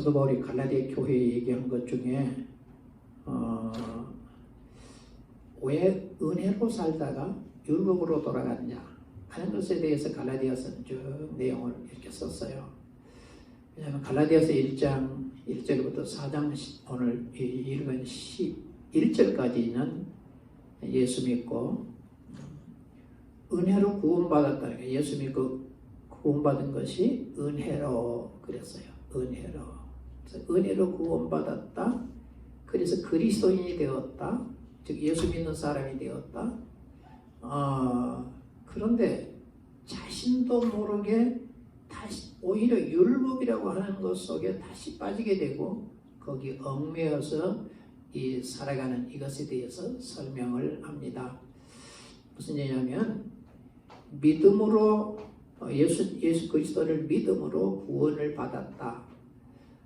사도 바울이 갈라디아 교회에 얘기한 것 중에 왜 은혜로 살다가 율법으로 돌아갔냐 하는 것에 대해서 갈라디아서는 쭉 내용을 이렇게 썼어요. 왜냐하면 갈라디아서 1장 1절부터 4장 오늘 읽은 11절까지는 예수 믿고 은혜로 구원받았다는 게 예수 믿고 구원받은 것이 은혜로 그랬어요. 은혜로 구원받았다. 그래서 그리스도인이 되었다. 즉 예수 믿는 사람이 되었다. 그런데 자신도 모르게 다시 오히려 율법이라고 하는 것 속에 다시 빠지게 되고 거기 얽매여서 살아가는 이것에 대해서 설명을 합니다. 무슨 얘기냐면 믿음으로 예수 그리스도를 믿음으로 구원을 받았다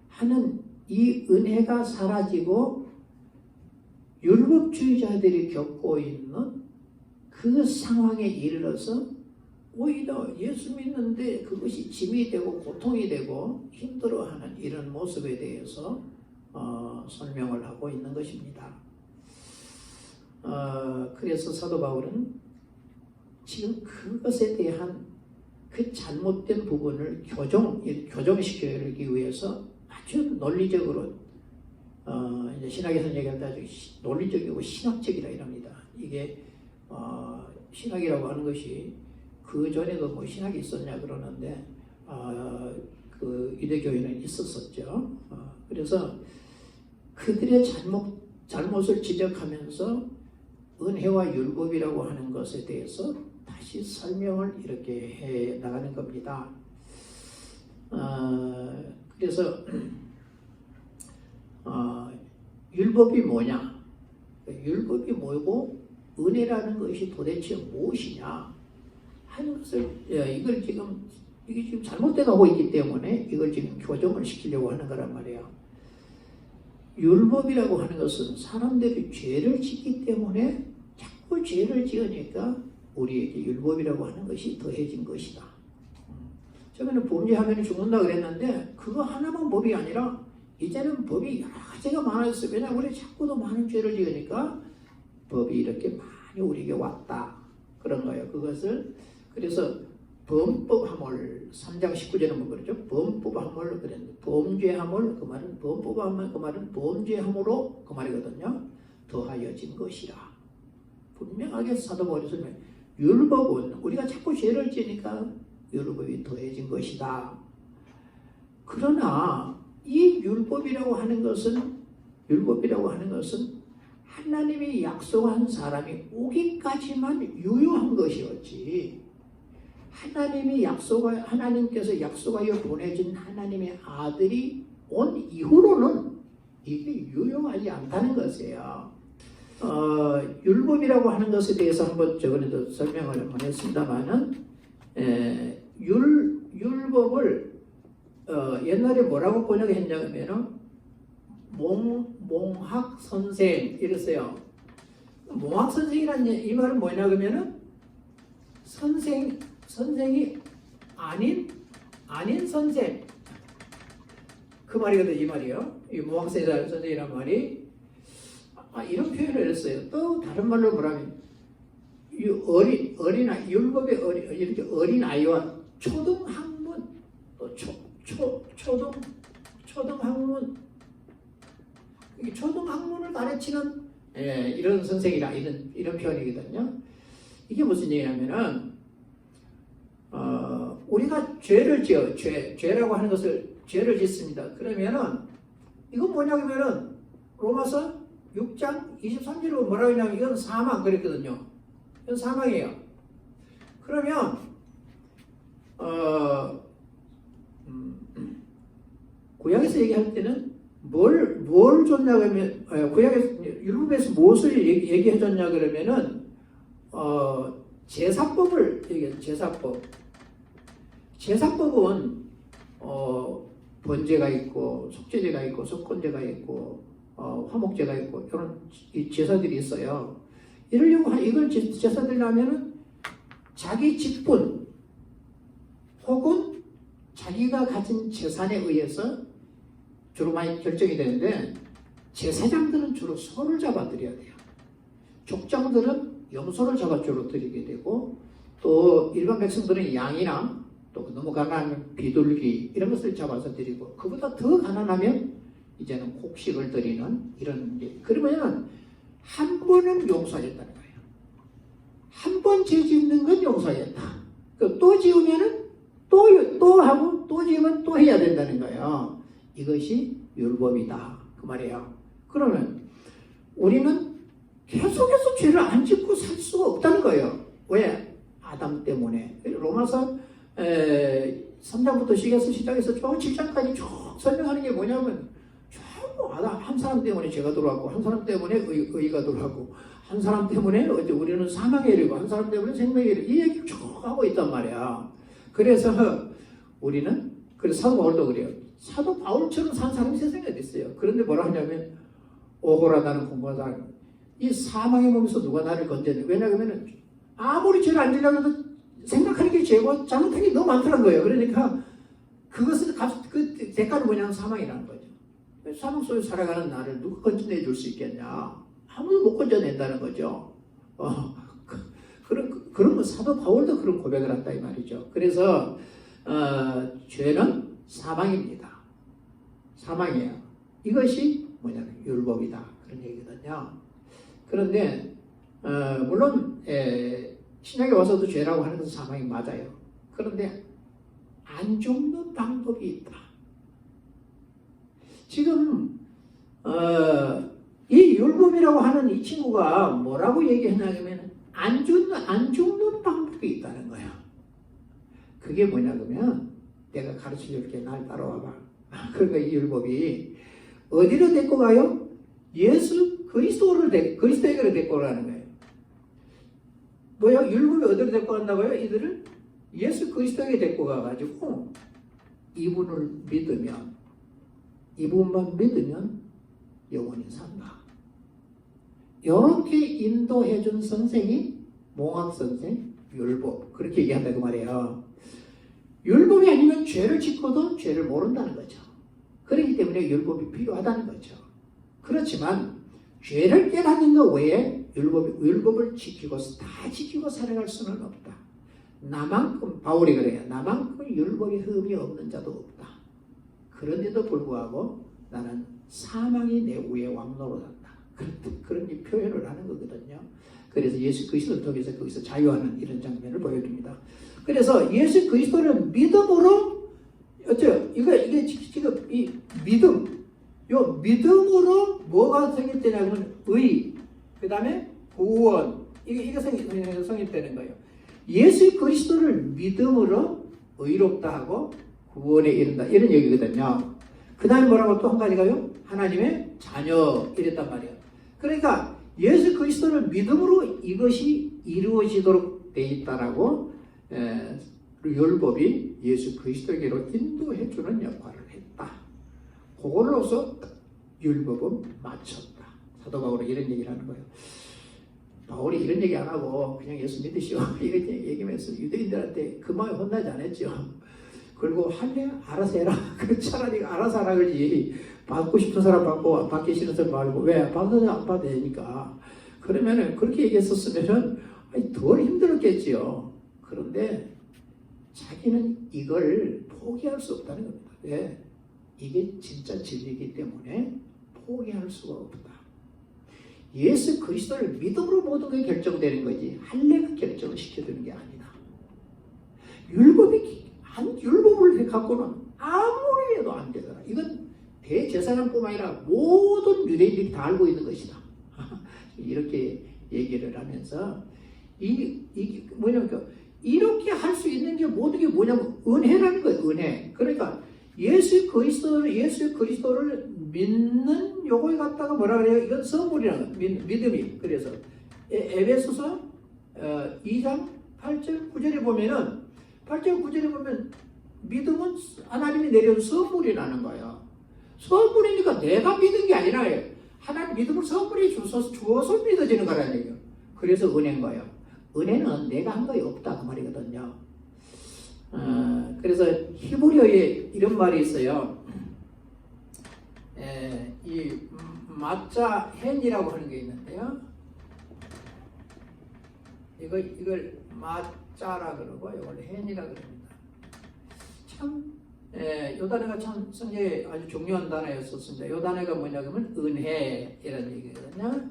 하는 이 은혜가 사라지고 율법주의자들이 겪고 있는 그 상황에 이르러서 오히려 예수 믿는데 그것이 짐이 되고 고통이 되고 힘들어하는 이런 모습에 대해서 설명을 하고 있는 것입니다. 그래서 사도 바울은 지금 그것에 대한 그 잘못된 부분을 교정시키기 위해서 아주 논리적으로 이제 신학에서 얘기할 때 아주 논리적이고 신학적이라 이랍니다. 이게 신학이라고 하는 것이 그 전에도 뭐 신학이 있었냐 그러는데 그 유대교회는 있었었죠. 그래서 그들의 잘못을 지적하면서 은혜와 율법이라고 하는 것에 대해서 다시 설명을 이렇게 해 나가는 겁니다. 그래서 율법이 뭐냐? 율법이 뭐고 은혜라는 것이 도대체 무엇이냐 하는 것을 이게 지금 잘못돼 가고 있기 때문에 이걸 지금 교정을 시키려고 하는 거란 말이에요. 율법이라고 하는 것은 사람들이 죄를 짓기 때문에 자꾸 죄를 지으니까 우리에게 율법이라고 하는 것이 더해진 것이다. 처음에는 범죄하면 죽는다 그랬는데 그거 하나만 법이 아니라 이제는 법이 여러 가지가 많아졌어요. 왜냐하면 우리 자꾸도 많은 죄를 지으니까 법이 이렇게 많이 우리에게 왔다. 그런 거예요. 그것을 그래서 범법하물 3장 19절에 뭐 그러죠? 범법하물 그랬는데 범죄하물 그 말은 범법하물 그 말은 범죄함으로 그 말이거든요. 더하여진 것이라. 분명하게 사도 바울이 설명해. 율법은 우리가 자꾸 죄를 지으니까 율법이 더해진 것이다. 그러나 이 율법이라고 하는 것은 하나님이 약속한 사람이 오기까지만 유효한 것이었지. 하나님께서 약속하여 보내준 하나님의 아들이 온 이후로는 이게 유효하지 않다는 것이에요. 율법이라고 하는 것에 대해서 한번 저번에도 설명을 한번 했습니다만은 율법을 옛날에 뭐라고 번역했냐면은 몽학 선생 이랬어요. 몽학 선생이라는 이 말은 뭐냐 그러면은 선생이 아닌 선생 그 말이거든. 이 말이요. 이 몽학 선생이란 말이 이런 표현을 했어요. 또 다른 말로 뭐라면 어린아이 율법의 이렇게 어린아이와 초등학문 또 초등학문 초등학문을 가르치는 이런 선생이라 이런 표현이거든요. 이게 무슨 얘기냐면은 우리가 죄라고 하는 것을 죄를 짓습니다. 그러면은 이건 뭐냐면은 로마서 6장 23절로 뭐라고 했냐면 이건 사망 그랬거든요. 이건 사망이에요. 그러면 구약에서 얘기할 때는 뭘 줬냐 그러면 구약에서 율법에서 무엇을 얘기해 줬냐 그러면은 제사법을 얘기해요. 제사법은 번제가 있고 속죄제가 있고 속건제가 있고 화목제가 있고 이런 제사들이 있어요. 이러려고 이걸 제사들이 하면은 자기 직분 혹은 자기가 가진 재산에 의해서 주로 많이 결정이 되는데 제사장들은 주로 소를 잡아 드려야 돼요. 족장들은 염소를 잡아 주로 드리게 되고 또 일반 백성들은 양이나 또 너무 가난한 비둘기 이런 것을 잡아서 드리고 그보다 더 가난하면 이제는 곡식을 드리는 이런 게 그러면 한 번은 용서하였다는 거예요. 한 번 죄 짓는 건 용서하였다. 또 지으면은 또 하고 또 지으면 또 해야 된다는 거예요. 이것이 율법이다 그 말이에요. 그러면 우리는 계속해서 죄를 안 짓고 살 수가 없다는 거예요. 왜? 아담 때문에. 로마서 3장부터 시작해서 쭉 7장까지 쭉 설명하는 게 뭐냐면 전부 아담 한 사람 때문에 죄가 들어왔고 한 사람 때문에 의가 들어왔고 한 사람 때문에 우리는 사망에 이르고 한 사람 때문에 생명에 이르고 이 얘기를 쭉 하고 있단 말이야. 그래서 우리는 그래서 사도 바울도 그래요. 사도 바울처럼 산 사람이 세상에 어디 있어요. 그런데 뭐라 하냐면 오호라 나는 공부하다. 이 사망의 몸에서 누가 나를 건졌냐. 왜냐하면 아무리 죄를 안 지려고 해도 생각하는 게 죄고 잘못한 게 너무 많다는 거예요. 그러니까 그것은 그 대가는 뭐냐면 사망이라는 거죠. 사망 속에 살아가는 나를 누가 건져내 줄 수 있겠냐. 아무도 못 건져낸다는 거죠. 그런 거 사도 바울도 그런 고백을 한다 이 말이죠. 그래서 죄는 사망입니다. 사망이에요. 이것이 뭐냐면 율법이다 그런 얘기거든요. 그런데 물론 신약에 와서도 죄라고 하는 것은 사망이 맞아요. 그런데 안 죽는 방법이 있다. 지금 이 율법이라고 하는 이 친구가 뭐라고 얘기했냐면 안 죽는 방법이 있다는 거야. 그게 뭐냐면 내가 가르쳐줄게. 날 따라와봐. 그러니까 이 율법이 어디로 데리고 가요? 예수 그리스도에게로 데리고 가는 거예요. 뭐야? 율법이 어디로 데리고 간다고요? 이들을 예수 그리스도에게 데리고 가가지고 이분을 믿으면 이분만 믿으면 영원히 산다. 이렇게 인도해준 선생이 몽학 선생 율법 그렇게 얘기한다고 말이에요. 율법이 아니면 죄를 짓고도 죄를 모른다는 거죠. 그렇기 때문에 율법이 필요하다는 거죠. 그렇지만 죄를 깨닫는 것 외에 율법을 지키고 다 지키고 살아갈 수는 없다. 나만큼 바울이 그래요. 나만큼 율법에 흠이 없는 자도 없다. 그런데도 불구하고 나는 사망이 내 위에 왕노릇한다. 그런 표현을 하는 거거든요. 그래서 예수 그리스도를 통해서 거기서 자유하는 이런 장면을 보여줍니다. 그래서 예수 그리스도를 믿음으로 어때요? 이게 지금 이 믿음, 요 믿음으로 뭐가 성립되냐면 의, 그 다음에 구원 이게 성립되는 거예요. 예수 그리스도를 믿음으로 의롭다 하고 구원에 이른다 이런 얘기거든요. 그 다음에 뭐라고 또 한 가지가요? 하나님의 자녀 이랬단 말이에요. 그러니까 예수 그리스도를 믿음으로 이것이 이루어지도록 돼 있다라고 율법이 예수 그리스도에게로 인도해주는 역할을 했다. 그걸로서 율법은 마쳤다. 사도 바울은 이런 얘기를 하는 거예요. 바울이 이런 얘기 안 하고 그냥 예수 믿으시오 이렇게 얘기하면서 유대인들한테 그 마음에 혼나지 않았죠. 그리고 할래 알아서 해라. 차라리 알아서 하라 그러지. 받고 싶은 사람 받고 받기 싫은 사람 말고 왜 받아도 안 받아야 되니까. 그러면은 그렇게 얘기했었으면은 덜 힘들었겠지요. 그런데 자기는 이걸 포기할 수 없다는 겁니다. 왜? 이게 진짜 진리이기 때문에 포기할 수가 없다. 예수 그리스도를 믿음으로 모든 게 결정되는 거지 할례가 결정을 시켜주는 게 아니다. 율법을 갖고는 아무리 해도 안 되더라. 이건 대제사장뿐만 아니라 모든 유대인들이 다 알고 있는 것이다. 이렇게 얘기를 하면서 이게 뭐냐면 이렇게 할 수 있는 게 모든 게 뭐냐면 은혜라는 거예요. 은혜. 그러니까 예수 그리스도를 믿는 요거에 갖다가 뭐라 그래요? 이건 선물이라는 거예요. 믿음이. 그래서 에베소서 2장 8절 9절에 보면은 8절 9절에 보면 믿음은 하나님이 내려준 선물이라는 거예요. 선물이니까 내가 믿은 게 아니라 하나님 믿음을 선물이 주어서 믿어지는 거라는 얘기예요. 그래서 은혜인 거예요. 은혜는 내가 한 거에 없다 그 말이거든요. 그래서 히브리어에 이런 말이 있어요. 이 마자 헨이라고 하는 게 있는데요. 이걸 마자라 그러고 이걸 헨이라 그럽니다. 참, 요 단어가 참 성경에 아주 중요한 단어였었습니다. 요 단어가 뭐냐 그러면 은혜이라는 얘기거든요.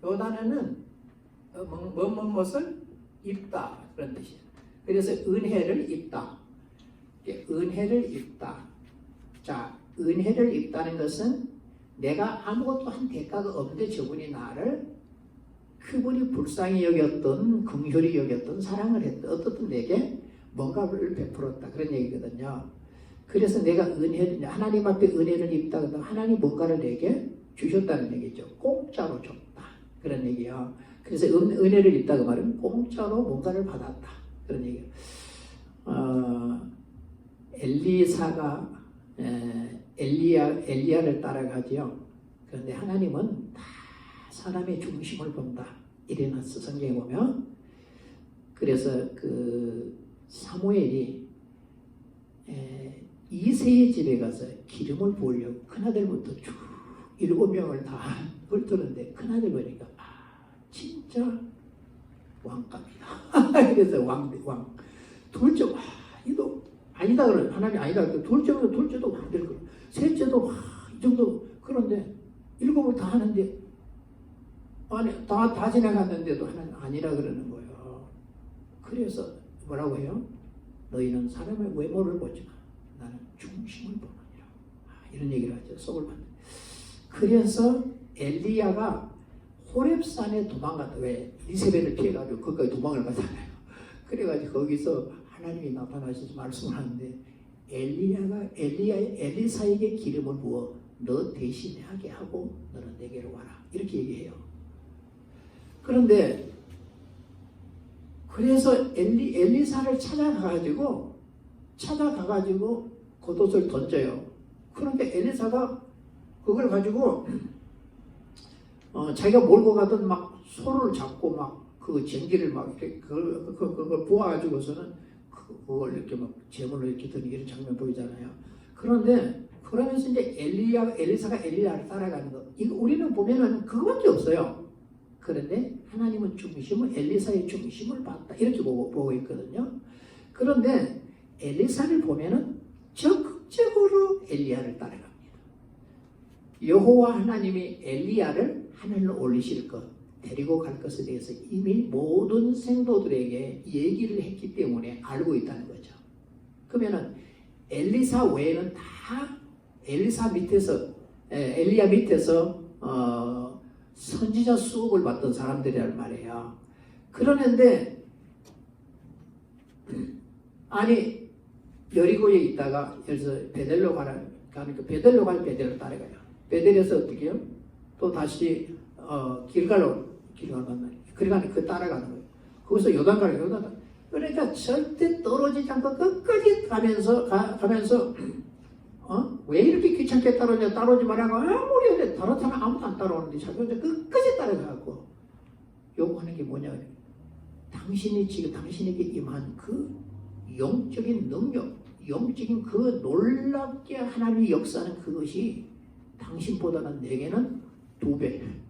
요 단어는 무엇을 입다 그런 뜻이에요. 그래서 은혜를 입다. 은혜를 입다. 자, 은혜를 입다는 것은 내가 아무것도 한 대가가 없는데 저분이 나를 그분이 불쌍히 여겼던 긍휼히 여겼던 사랑을 했던 어떻든 내게 뭔가를 베풀었다 그런 얘기거든요. 그래서 내가 은혜를 하나님 앞에 은혜를 입다 그러면 하나님 뭔가를 내게 주셨다는 얘기죠. 공짜로 줬다 그런 얘기예요. 그래서 은혜를 입다 그 말은 공짜로 뭔가를 받았다 그런 얘기예요. 엘리사가 엘리야를 따라가지요. 그런데 하나님은 다 사람의 중심을 본다. 이래놨어 성경에 보면. 그래서 그 사무엘이 이새의 집에 가서 기름을 부으려고 큰아들부터 쭉 7명을 다 훑었는데 큰아들 보니까 진짜 왕감이다. 그래서 왕 둘째 이도 아니다 그래. 하나님 아니다. 둘째도 왕될 거. 셋째도 이 정도. 그런데 7을 다 하는데 아니 다 지나갔는데도 하나님 아니라 그러는 거예요. 그래서 뭐라고 해요? 너희는 사람의 외모를 보지 마. 나는 중심을 보느니라. 이런 얘기를 하죠. 속을 받는. 그래서 엘리야가 호렙산에 도망갔다. 왜? 이세벨을 피해가지고 거기까지 도망을 가잖아요. 그래가지고 거기서 하나님이 나타나셔서 말씀을 하는데 엘리야가 엘리사에게 기름을 부어 너 대신에 하게 하고 너는 내게로 와라. 이렇게 얘기해요. 그런데 그래서 엘리사를 찾아가가지고 겉옷을 던져요. 그런데 엘리사가 그걸 가지고 자기가 몰고 가던 막 소를 잡고 막 그 전기를 막 이렇게 그걸 부어가지고서는 그걸 이렇게 막 제물로 이렇게 드는 이런 장면 보이잖아요. 그런데 그러면서 이제 엘리사가 엘리야를 따라가는 거. 이거 우리는 보면은 그거밖에 없어요. 그런데 하나님은 엘리사의 중심을 봤다. 이렇게 보고 있거든요. 그런데 엘리사를 보면은 적극적으로 엘리야를 따라갑니다. 여호와 하나님이 엘리야를 하늘로 올리실 것, 데리고 갈 것에 대해서 이미 모든 생도들에게 얘기를 했기 때문에 알고 있다는 거죠. 그러면은 엘리사 외에는 다 엘리야 밑에서 선지자 수업을 받던 사람들이란 말이에요. 그러는데 아니 여리고에 있다가 여기서 베델로 가니까 베델로 따라가요. 베델에서 어떻게 해요? 또 다시 길갈로 그러니까 그 따라가는 거예요. 거기서 요단가로 그러니까 절대 떨어지지 않고 끝까지 가면서 왜 이렇게 귀찮게 따라오지 말라고 아무리 해도 다른 사람 아무도 안 따라오는데 자기 혼자 끝까지 따라가고 요구하는 게 뭐냐? 당신에게 임한 그 영적인 능력, 영적인 그 놀랍게 하나님의 역사는 그것이 당신보다는 내게는 2배.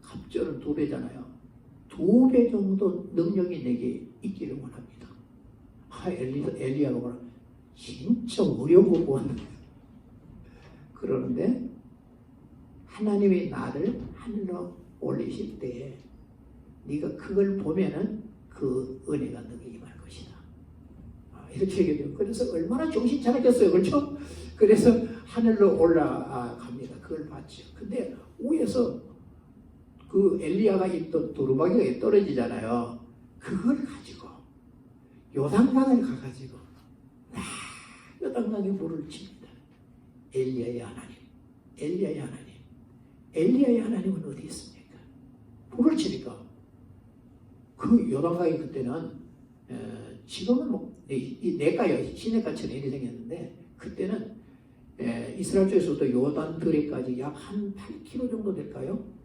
갑절은 2배잖아요. 2배 정도 능력이 내게 있기를 원합니다. 엘리야가 뭐라 진짜 어려워 보았는데 그러는데 하나님이 나를 하늘로 올리실 때에 네가 그걸 보면은 그 은혜가 너에게 임할 것이다. 이렇게 얘기해요. 그래서 얼마나 정신 차렸겠어요. 그렇죠? 그래서 하늘로 올라갑니다. 그걸 봤죠. 근데 위에서 그 엘리야가 있던 두루마기가 떨어지잖아요. 그걸 가지고 요단강을 가가지고 요단강에 물을 칩니다. 엘리야의 하나님은 어디 있습니까? 물을 치니까 그 요단강이 그때는 지금은 뭐 시내가처럼 이렇게 생겼는데 그때는 이스라엘 쪽에서부터 요단들에까지 약 한 8km 정도 될까요?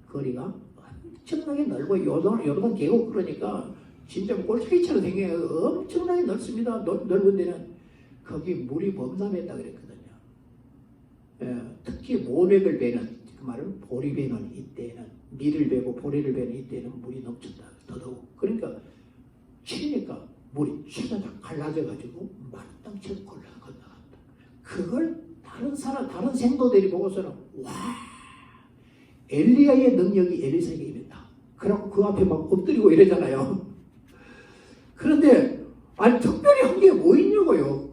거리가 엄청나게 넓어요. 요단 계곡 그러니까 진짜 골짜기처럼 생겨요. 엄청나게 넓습니다. 넓은 데는 거기 물이 범람했다 그랬거든요. 특히 모맥을 베는, 그 말은 보리 베는 이때는, 밀을 베고 보리를 베는 이때는 물이 넘친다. 더더욱. 그러니까 치니까 물이 쏟아져 갈라져가지고 만땅처럼 건너간다. 그걸 다른 생도들이 보고서는 와, 엘리야의 능력이 엘리사에게 임했다. 그러고 그 앞에 막 엎드리고 이러잖아요. 그런데 아니 특별히 한 게 뭐 있냐고요.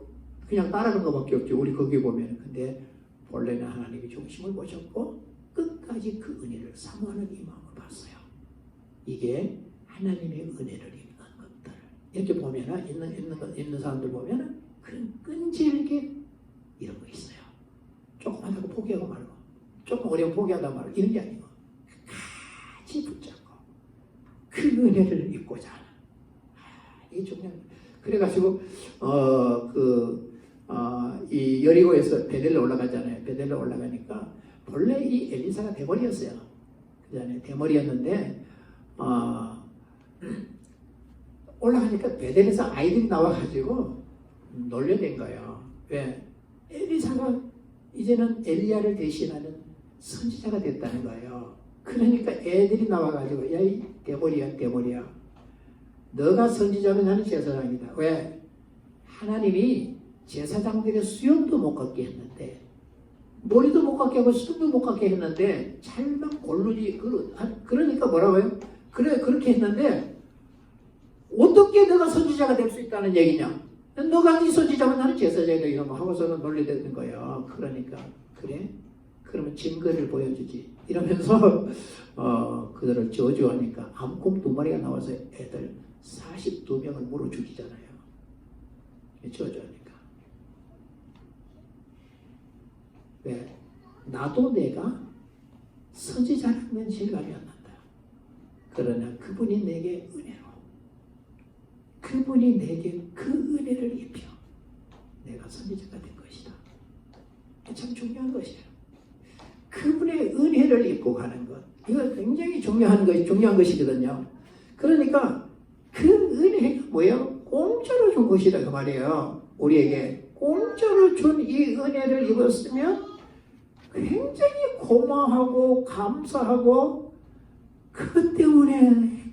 그냥 따라가는 것밖에 없죠. 우리 거기 보면. 근데 본래는 하나님이 중심을 보셨고 끝까지 그 은혜를 사모하는 이 마음을 봤어요. 이게 하나님의 은혜를 입는 것들. 이렇게 보면은 있는 사람들 보면은 그런 끈질게 이런 거 있어요. 조금 하다가 포기하고 말고, 조금 어려운 포기하다 말고 이런 게 아니고 같이 붙잡고 그 은혜를 입고자 하는. 이게 중요한. 그래가지고 이 여리고에서 베델로 올라가잖아요. 베델로 올라가니까 본래 이 엘리사가 대머리였어요. 그전에 대머리였는데 올라가니까 베델에서 아이들이 나와가지고 놀려댄 거예요. 왜? 엘리사가 이제는 엘리야를 대신하는 선지자가 됐다는 거예요. 그러니까 애들이 나와가지고 야, 이 대머리야. 너가 선지자면 나는 제사장이다. 왜? 하나님이 제사장들의 수염도 못 깎게 했는데, 머리도 못 깎게 하고 수염도 못 깎게 했는데 잘만 고르지. 그러니까 뭐라고요? 그래, 그렇게 했는데 어떻게 너가 선지자가 될 수 있다는 얘기냐? 너가 네 선지자면 나는 제사장이다. 이런 거 하고서는 논리되는 거예요. 그러니까 그래? 그러면 증거를 보여주지. 이러면서 그들을 저주하니까 암곰 2마리가 나와서 애들 42명을 물어 죽이잖아요. 저주하니까. 왜? 나도 내가 선지자라는 실감이 안 난다. 그러나 그분이 내게 은혜로, 그분이 내게 그 은혜를 입혀 내가 선지자가 된 것이다. 참 중요한 것이에요. 그분의 은혜를 입고 가는 것. 이거 굉장히 중요한 것이거든요. 그러니까 그 은혜가 뭐예요? 공짜로 준 것이다 그 말이에요. 우리에게 공짜로 준 이 은혜를 입었으면 굉장히 고마워하고 감사하고 그 때문에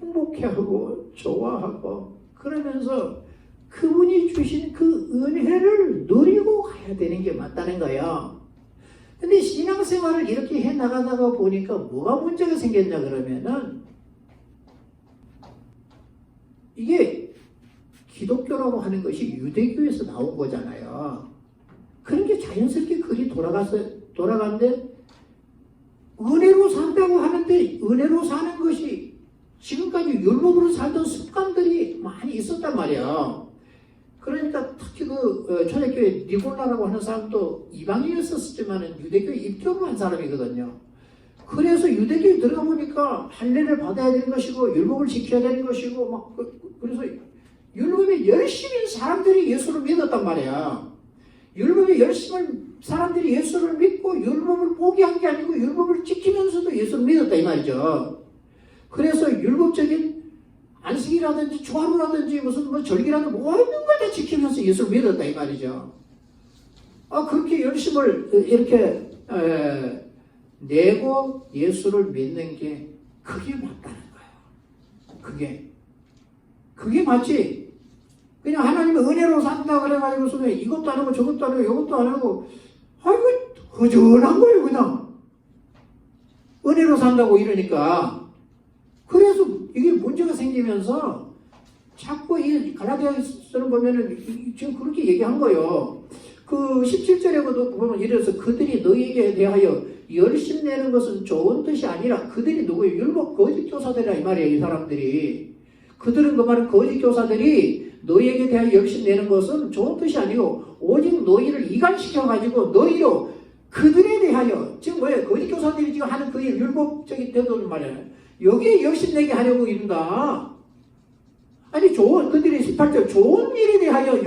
행복해하고 좋아하고 그러면서 그분이 주신 그 은혜를 누리고 가야 되는 게 맞다는 거예요. 근데 신앙생활을 이렇게 해 나가다가 보니까 뭐가 문제가 생겼냐 그러면은 이게 기독교라고 하는 것이 유대교에서 나온 거잖아요. 그런 게 자연스럽게 그리 돌아갔는데 은혜로 산다고 하는데 은혜로 사는 것이 지금까지 율법으로 살던 습관들이 많이 있었단 말이에요. 그러니까 특히 초대교회 니골라라고 하는 사람도 이방인이었었지만 유대교에 입교를 한 사람이거든요. 그래서 유대교에 들어가 보니까 할례를 받아야 되는 것이고 율법을 지켜야 되는 것이고 막 그래서 율법에 열심히 사람들이 예수를 믿었단 말이야. 율법에 열심히 사람들이 예수를 믿고 율법을 포기한 게 아니고 율법을 지키면서도 예수를 믿었다 이 말이죠. 그래서 율법적인 안식이라든지 초하루라든지 무슨 뭐 절기라든지 모든 걸 다 지키면서 예수를 믿었다 이 말이죠. 그렇게 열심을 이렇게 내고 예수를 믿는 게 그게 맞다는 거예요. 그게 맞지. 그냥 하나님의 은혜로 산다 그래가지고 이것도 안 하고 저것도 안 하고 이것도 안 하고 아이고 허전한 거예요 그냥. 은혜로 산다고 이러니까. 그래서 이게 문제가 생기면서 자꾸 이 갈라디아서를 보면은 지금 그렇게 얘기한 거예요. 그 17절에도 보면 이래서 그들이 너희에게 대하여 열심 내는 것은 좋은 뜻이 아니라 그들이 누구예요? 율법 거짓 교사들이라 이 말이에요. 이 사람들이. 그들은 그 말은 거짓 교사들이 너희에게 대하여 열심 내는 것은 좋은 뜻이 아니고 오직 너희를 이간시켜가지고 너희로 그들에 대하여 지금 뭐예요? 거짓 교사들이 지금 하는 그 율법적인 태도를 말이에요. 여기에 열심 내게 하려고 이른다. 아니 그들이 18절 좋은 일에 대하여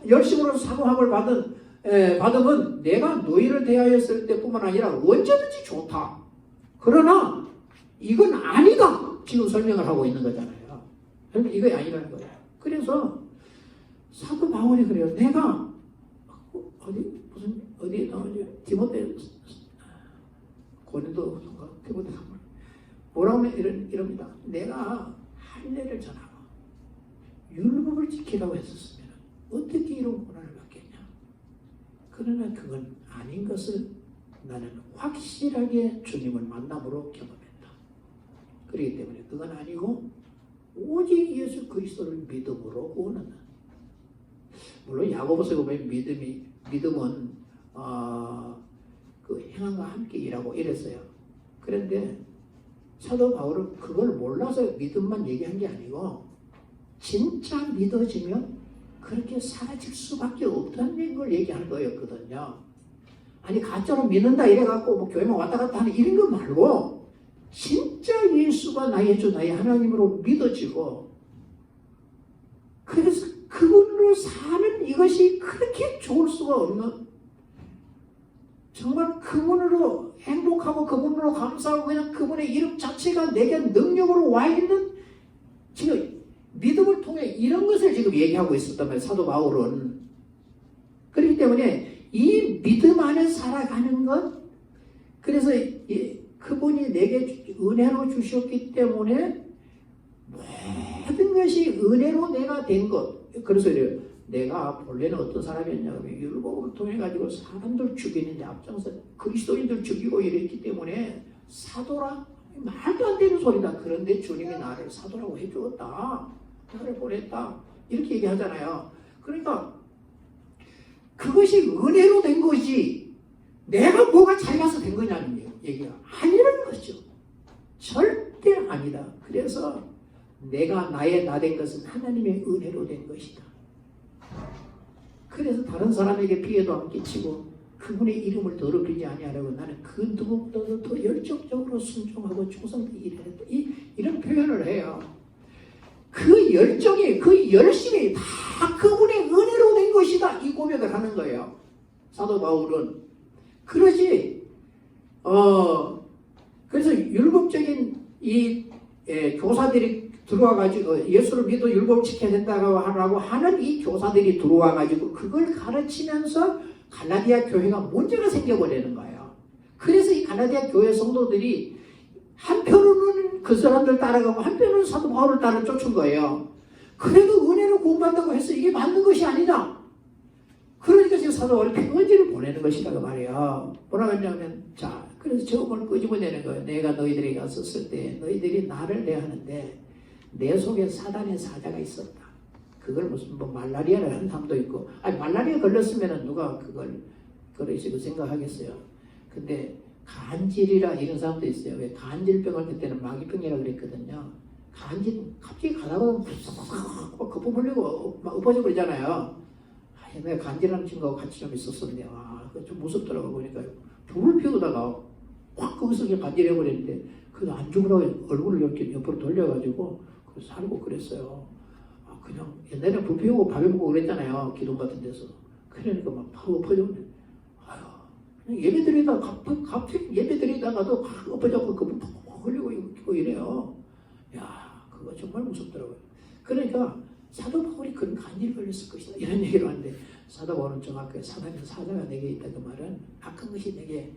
열심으로 사모함을 받으면 내가 너희를 대하였을 때뿐만 아니라 언제든지 좋다. 그러나 이건 아니다. 지금 설명을 하고 있는 거잖아요. 이거 아니라는 거예요. 그래서 사도 바울이 그래요. 내가 어디 디모데 고린도 교부들 뭐라고 하면 이럽니다. 내가 할례를 전하고 율법을 지키라고 했었으면 어떻게 이런 고난을 받겠냐. 그러나 그건 아닌 것을 나는 확실하게 주님을 만남으로 경험했다. 그렇기 때문에 그건 아니고 오직 예수 그리스도를 믿음으로 구원한다. 물론 야고보서에 보면 믿음은 그 행함과 함께 일하고 이랬어요. 그런데 사도 바울은 그걸 몰라서 믿음만 얘기한 게 아니고 진짜 믿어지면 그렇게 사라질 수밖에 없다는 걸 얘기하는 거였거든요. 아니 가짜로 믿는다 이래갖고 뭐 교회만 왔다 갔다 하는 이런 거 말고 진짜 예수가 나의 주 나의 하나님으로 믿어지고 그래서 그분으로 사는 이것이 그렇게 좋을 수가 없는, 정말 그분으로 행복하고 그분으로 감사하고 그냥 그분의 이름 자체가 내게 능력으로 와 있는, 지금 믿음을 통해 이런 것을 지금 얘기하고 있었단 말이에요, 사도 바울은. 그렇기 때문에 이 믿음 안에 살아가는 것, 그래서 그분이 내게 은혜로 주셨기 때문에 모든 것이 은혜로 내가 된 것. 그래서 이래요. 내가 본래는 어떤 사람이었냐면 율법을 통해 가지고 사람들 죽이는데 앞장서 그리스도인들 죽이고 이랬기 때문에 사도라, 말도 안 되는 소리다. 그런데 주님이 나를 사도라고 해주었다, 나를 보냈다, 이렇게 얘기하잖아요. 그러니까 그것이 은혜로 된 것이 내가 뭐가 잘나서 된 거냐는 얘기가 아니라는 거죠. 절대 아니다. 그래서 내가 나의 나 된 것은 하나님의 은혜로 된 것이다. 그래서 다른 사람에게 피해도 안 끼치고 그분의 이름을 더럽히지 아니하려고 나는 그 누구보다도 더 열정적으로 순종하고 충성되게 일했다. 이런 표현을 해요. 그 열정이, 그 열심이 다 그분의 은혜로 된 것이다, 이 고백을 하는 거예요, 사도 바울은. 그러지 그래서 율법적인 교사들이 들어와가지고 예수를 믿어 율법을 지켜야 된다고 하는 이 교사들이 들어와가지고 그걸 가르치면서 갈라디아 교회가 문제가 생겨버리는 거예요. 그래서 이 갈라디아 교회 성도들이 한편으로는 그 사람들 따라가고 한편으로는 사도 바울을 따라 쫓은 거예요. 그래도 은혜로 구원받다고 해서 이게 맞는 것이 아니다. 그러니까 지금 사도 바울이 편지를 보내는 것이라고 말이에요. 뭐라고 했냐면, 자, 그래서 저걸 끄집어내는 거예요. 내가 너희들에게 갔었을 때 너희들이 나를 대하는데 내 속에 사단의 사자가 있었다. 그걸 무슨 뭐 말라리아를 하는 사람도 있고, 아니 말라리아 걸렸으면 누가 그걸 그러시고 생각하겠어요. 근데 간질이라 이런 사람도 있어요. 왜 간질병을 그때는 마귀병이라고 그랬거든요. 간질 갑자기 가다가 거품 흘리고 막 엎어져 버리잖아요. 내가 간질하는 친구하고 같이 좀 있었었는데 그거 좀 무섭더라고. 보니까 불을 피우다가 확 거기서 그냥 간질해 버렸는데 그래도 안 죽으라고 얼굴을 이렇게 옆으로 돌려가지고 살고 그랬어요. 그냥 옛날에 불 피우고 밥해 먹고 그랬잖아요, 기둥 같은 데서. 그러니까 막 엎어졌네. 그냥 예배 드리다가 갑자기 예배 드리다가도 엎어져서 그 흘리고 있고 이래요. 야, 그거 정말 무섭더라고요. 그러니까 사도 바울이 그런 간질이 걸렸을 것이다, 이런 얘기를 하는데, 사도 바울은 정확하게 사단의 사자가 내게 있다, 그 말은 악한 것이 내게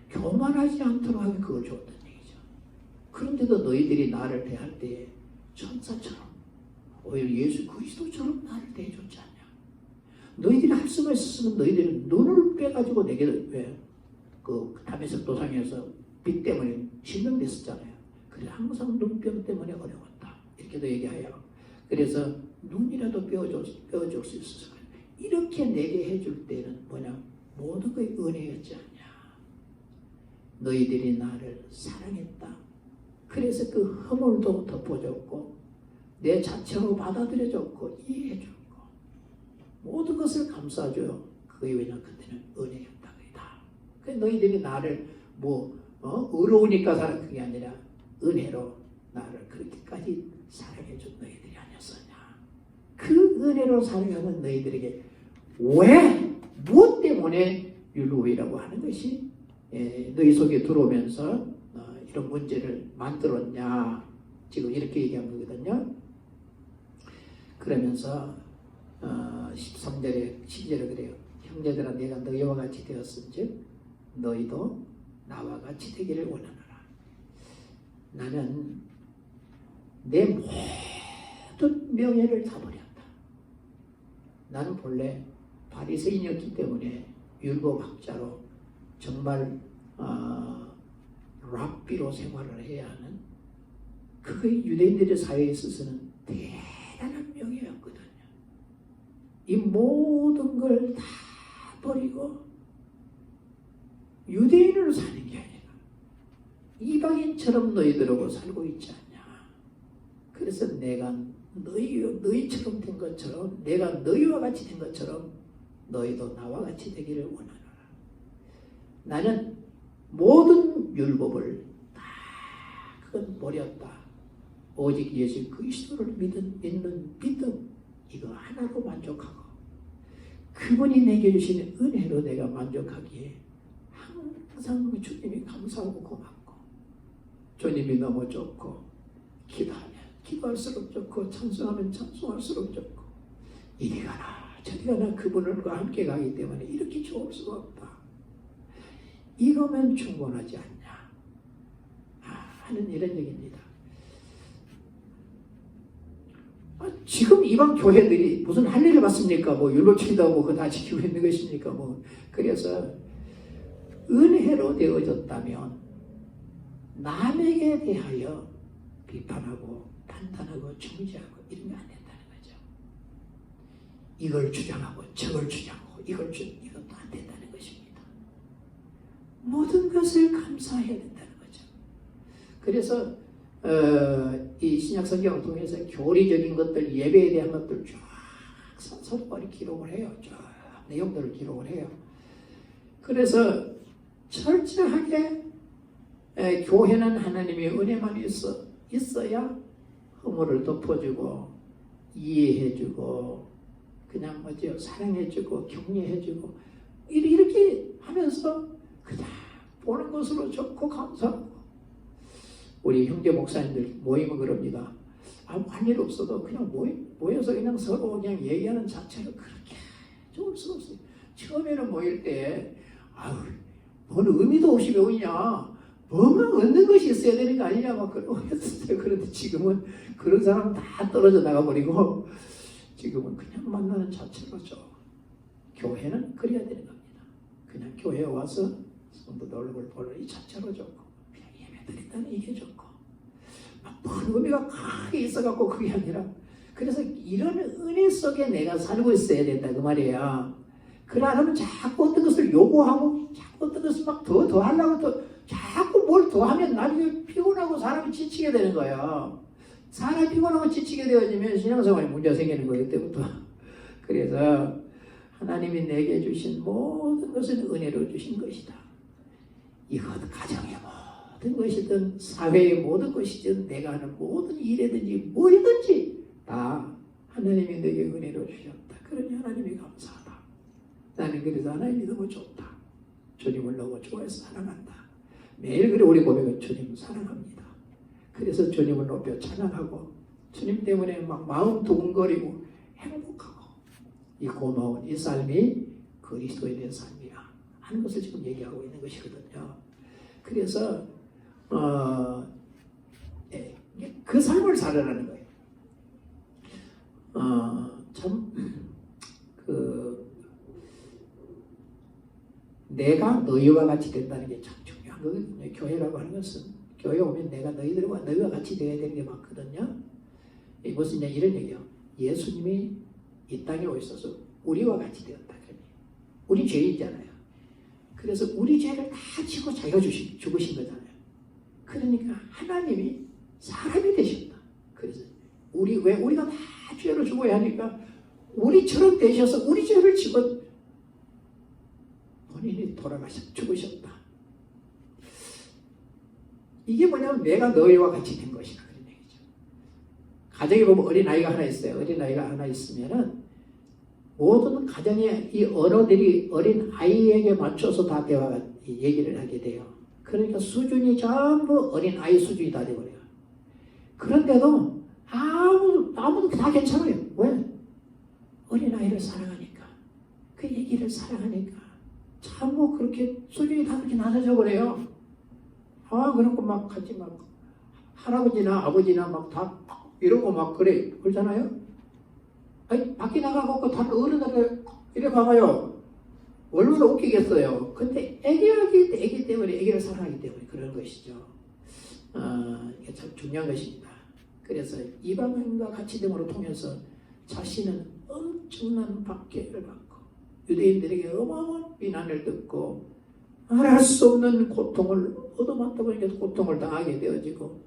교만하지 않도록 하기, 그걸 줬다는 얘기죠. 그런데도 너희들이 나를 대할 때에 천사처럼, 오히려 예수 그리스도처럼 나를 대해줬지 않냐. 너희들이 할 수가 있었으면 너희들은 눈을 빼가지고 내게, 왜 그 다메섹 도상에서 빛 때문에 실명됐었잖아요. 그래서 항상 눈병 때문에 어려웠다, 이렇게도 얘기해요. 그래서 눈이라도 빼어줄 수 있어서 이렇게 내게 해줄 때는 뭐냐, 모든 것이 은혜였지 않냐. 너희들이 나를 사랑했다. 그래서 그 허물도 덮어줬고 내 자체로 받아들여줬고 이해해줬고 모든 것을 감싸줘요. 그게 왜냐, 그때는 은혜였다. 그러니까 너희들이 나를 의로우니까 사랑, 그게 아니라 은혜로 나를 그렇게까지 사랑해준 너희들이 아니었었냐. 그 은혜로 사랑하는 너희들에게 왜, 무엇 때문에 율법이라고 하는 것이 너희 속에 들어오면서 이런 문제를 만들었냐, 지금 이렇게 얘기한 거거든요. 그러면서 13절에 10절에 그래요. 형제들아, 내가 너희와 같이 되었은즉 너희도 나와 같이 되기를 원하노라. 나는 내 모든 명예를 다 버렸다. 나는 본래 바리새인이었기 때문에 율법학자로 정말 랍비로 생활을 해야 하는 그게 유대인들의 사회에 있어서는 대단한 명예였거든요. 이 모든 걸 다 버리고 유대인으로 사는 게 아니라 이방인처럼 너희들하고 살고 있지 않냐. 그래서 내가 너희처럼 된 것처럼, 내가 너희와 같이 된 것처럼 너희도 나와 같이 되기를 원하노라. 나는 모든 율법을 다 그건 버렸다. 오직 예수 그리스도를 믿는 믿음, 이거 하나로 만족하고 그분이 내게 주신 은혜로 내가 만족하기에 항상 주님이 감사하고 고맙고, 주님이 너무 좋고, 기도하면 기도할수록 좋고, 찬송하면 찬송할수록 좋고, 이리 가나 저리 가나 그분과 함께 가기 때문에 이렇게 좋을 수가 없다. 이거면 충분하지 않냐 하는 이런 얘기입니다. 지금 이방 교회들이 무슨 할 일을 받습니까? 뭐 율법주의도 하고 그거 다 지키고 있는 것입니까? 뭐 그래서 은혜로 되어졌다면 남에게 대하여 비판하고 판단하고 중지하고 이런 게 안 된다는 거죠. 이걸 주장하고 저걸 주장하고 이것도 안 된다는 것입니다. 모든 것을 감사해야 된다는 거죠. 그래서 이 신약 성경을 통해서 교리적인 것들, 예배에 대한 것들 쫙 서로 기록을 해요. 쫙 내용들을 기록을 해요. 그래서 철저하게 교회는 하나님의 은혜만 있어야 허물을 덮어주고 이해해주고 그냥 사랑해주고 격려해주고 이렇게 하면서 그냥 보는 것으로 좋고 감사하고, 우리 형제 목사님들 모이면 그럽니다. 아무 할 일 없어도 그냥 모여서 그냥 서로 그냥 얘기하는 자체가 그렇게 좋을 수 없어요. 처음에는 모일 때 뭔 의미도 없이 모이냐, 뭔가 얻는 것이 있어야 되는 거 아니냐 막 그러고 했었어요. 그런데 지금은 그런 사람 다 떨어져 나가버리고 지금은 그냥 만나는 자체로죠. 교회는 그래야 되는 겁니다. 그냥 교회에 와서 성도들 얼굴 보는 이 자체로 좋고, 그냥 예배 드린다는 이게 좋고, 큰 의미가 크게 있어갖고 그게 아니라, 그래서 이런 은혜 속에 내가 살고 있어야 된다 그 말이에요. 그러면 자꾸 어떤 것을 요구하고 자꾸 어떤 것을 막 더 하려고 또 자꾸 뭘 더 하면 나중에 피곤하고 사람이 지치게 되는 거예요. 사람이 피곤하고 지치게 되어지면 신앙생활에 문제가 생기는 거기 때부터. 그래서 하나님이 내게 주신 모든 것은 은혜로 주신 것이다. 이것 가정의 모든 것이든 사회의 모든 것이든 내가 하는 모든 일이든지 뭐든지 다 하나님이 내게 은혜로 주셨다. 그러니 하나님이 감사하다. 나는 그래서 하나님이 너무 좋다. 주님을 너무 좋아해서 사랑한다. 매일 그래 우리 보면 주님 사랑합니다. 그래서 주님을 높여 찬양하고 주님 때문에 막 마음 두근거리고 행복하고, 이 고마운 이 삶이 그리스도에 대한 삶이야 하는 것을 지금 얘기하고 있는 것이거든요. 그래서 그 삶을 살아라는 거예요. 내가 너희와 같이 된다는 게 참 중요한 거거든요. 교회라고 하는 것은, 교회 오면 내가 너희와 같이 되어야 되는 게 맞거든요. 무슨 이런 얘기요. 예수님이 이 땅에 오셔서 우리와 같이 되었다. 우리 죄인이잖아요. 그래서 우리 죄를 다 지고 자기가 죽으신 거잖아요. 그러니까 하나님이 사람이 되셨다. 그래서 왜 우리가 다 죄로 죽어야 하니까 우리처럼 되셔서 우리 죄를 지고 본인이 죽으셨다. 이게 뭐냐면 내가 너희와 같이 된 것이다. 그런 얘기죠. 가정에 보면 어린아이가 하나 있어요. 어린아이가 하나 있으면은 모든 가정의 이 언어들이 어린아이에게 맞춰서 다 얘기를 하게 돼요. 그러니까 수준이 전부 어린아이 수준이 다 되어버려요. 그런데도 아무도 다 괜찮아요. 왜? 어린아이를 사랑하니까, 그 얘기를 사랑하니까 참 그렇게 수준이 다 그렇게 낮아져 버려요. 그러고 막 같이 막 할아버지나 아버지나 막 다 이러고 막 그러잖아요. 아니 밖에 나가고 다른 어른들 이래 봐봐요. 얼마나 웃기겠어요. 근데 애기 때문에 애기를 사랑하기 때문에 그런 것이죠. 이게 참 중요한 것입니다. 그래서 이방인과 같이 됨으로 통해서 자신은 엄청난 박해를 받고 유대인들에게 어마어마한 비난을 듣고 말할 수 없는 고통을 얻어맞다 보니까 고통을 당하게 되어지고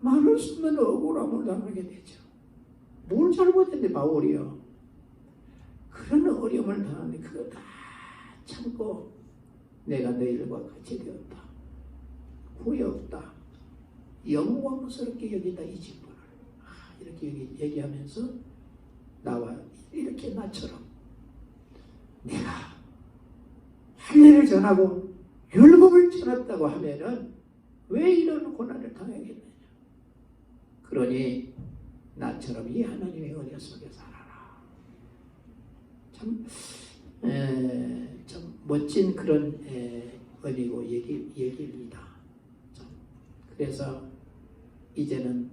말할 수 없는 억울함을 당하게 되죠. 뭘 잘못했는데 바울이요. 그런 어려움을 당하는데 그거 다 참고 내가 너희들과 같이 되었다. 후회 없다. 영광스럽게 여기다 이 직분을 이렇게 얘기하면서 나와 이렇게 나처럼 내가 할례를 전하고 율법을 전했다고 하면은 왜 이런 고난을 당하겠느냐. 그러니 나처럼 이 하나님의 은혜 속에 살아라. 참 멋진 그런 은혜고 얘기입니다. 그래서 이제는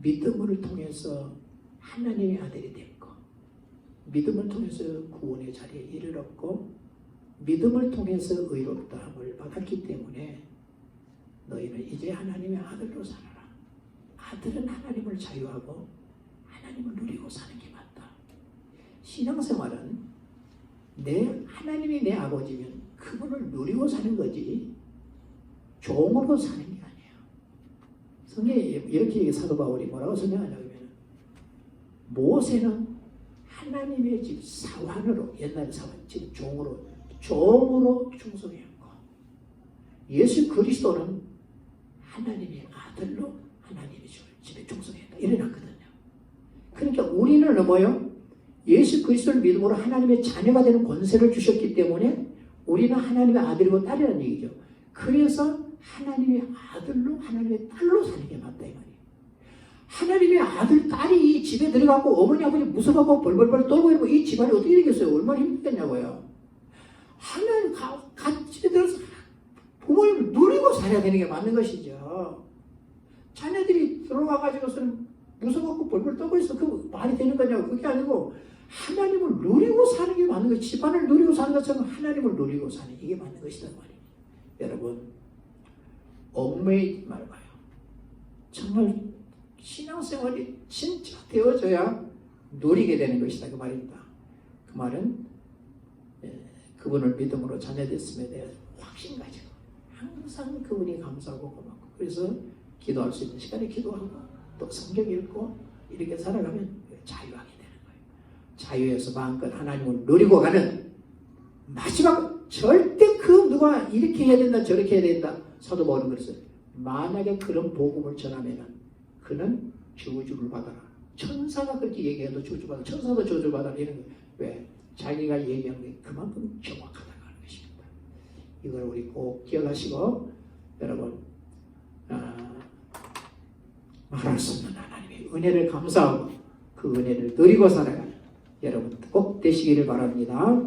믿음을 통해서 하나님의 아들이 됐고 믿음을 통해서 구원의 자리에 이르렀고 믿음을 통해서 의롭다함을 받았기 때문에 너희는 이제 하나님의 아들로 살아라. 아들은 하나님을 자유하고 하나님을 누리고 사는 게 맞다. 신앙생활은 하나님이 내 아버지면 그분을 누리고 사는 거지 종으로 사는 게 아니에요. 성경에 이렇게 사도 바울이 뭐라고 설명하냐면 모세는 하나님의 집 사환으로 옛날에 사환 지금 종으로 충성했고 예수 그리스도는 하나님의 아들로 하나님의 집에 충성했다. 이래놨거든요. 그러니까 우리는 뭐요? 예수 그리스도를 믿음으로 하나님의 자녀가 되는 권세를 주셨기 때문에 우리는 하나님의 아들이고 딸이라는 얘기죠. 그래서 하나님의 아들로 하나님의 딸로 사는 게 맞다 이 말이에요. 하나님의 아들, 딸이 이 집에 들어가고 어머니 아버지 무서워하고 벌벌벌 떨고 이러고 이 집안이 어떻게 되겠어요? 얼마나 힘들겠냐고요. 하나님 집에 들어서 부모님을 누리고 살아야 되는 게 맞는 것이죠. 자녀들이 들어와가지고서는 무서워하고 벌벌 떨고 있어. 그 말이 되는 거냐고. 그게 아니고 하나님을 누리고 사는 게 맞는 거예요. 집안을 누리고 사는 것처럼 하나님을 누리고 사는 이게 맞는 것이란 말이에요. 여러분 얽매이지 말아요. 정말 신앙생활이 진짜 되어져야 누리게 되는 것이다 그 말입니다. 그 말은 그분을 믿음으로 자녀됐음에 대해 확신 가지고 항상 그분이 감사하고 고맙고 그래서 기도할 수 있는 시간에 기도하고 또 성경 읽고 이렇게 살아가면 자유하게 되는 거예요. 자유에서 마음껏 하나님을 누리고 가는 마지막 절대 누가 이렇게 해야 된다 저렇게 해야 된다 사도 바울은 그랬어요. 만약에 그런 복음을 전하면은 그는 저주를 받아라. 천사가 그렇게 얘기해도 저주받아. 천사도 저주받아라. 이런 거예요. 왜? 자기가 얘기한 게 그만큼 정확하다고 하는 것입니다. 이걸 우리 꼭 기억하시고 여러분 말할 수 없는 하나님의 은혜를 감사하고 그 은혜를 누리고 살아가는 여러분 꼭 되시기를 바랍니다.